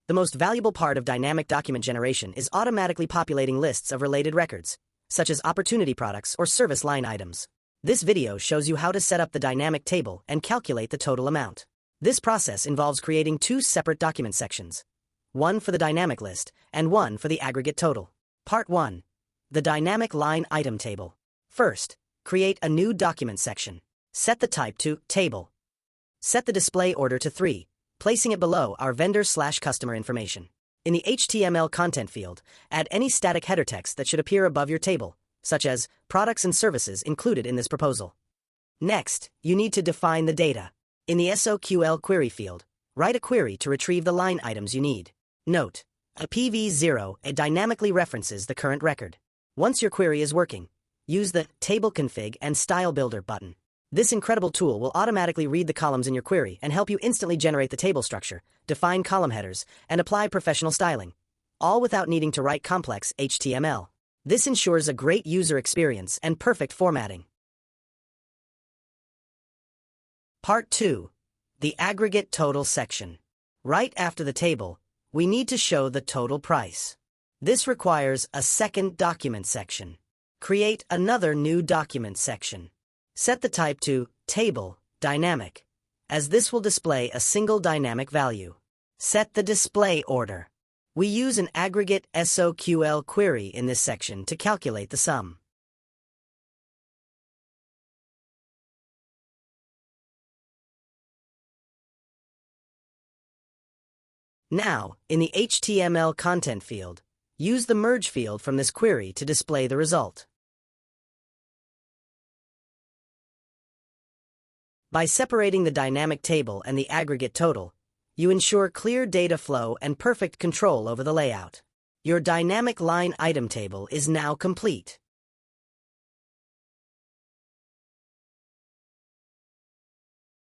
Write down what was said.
The most valuable part of dynamic document generation is automatically populating lists of related records, such as opportunity products or service line items. This video shows you how to set up the dynamic table and calculate the total amount. This process involves creating two separate document sections, one for the dynamic list and one for the aggregate total. Part 1. The dynamic line item table. First, create a new document section. Set the type to Table. Set the display order to 3, placing it below our vendor/customer information. In the HTML content field, add any static header text that should appear above your table, such as products and services included in this proposal. Next, you need to define the data. In the SOQL query field, write a query to retrieve the line items you need. Note, a PV0 dynamically references the current record. Once your query is working, use the Table Config and Style Builder button. This incredible tool will automatically read the columns in your query and help you instantly generate the table structure, define column headers, and apply professional styling, all without needing to write complex HTML. This ensures a great user experience and perfect formatting. Part 2. The aggregate total section. Right after the table, we need to show the total price. This requires a second document section. Create another new document section. Set the type to Table Dynamic, as this will display a single dynamic value. Set the display order. We use an aggregate SOQL query in this section to calculate the sum. Now, in the HTML content field, use the merge field from this query to display the result. By separating the dynamic table and the aggregate total, you ensure clear data flow and perfect control over the layout. Your dynamic line item table is now complete.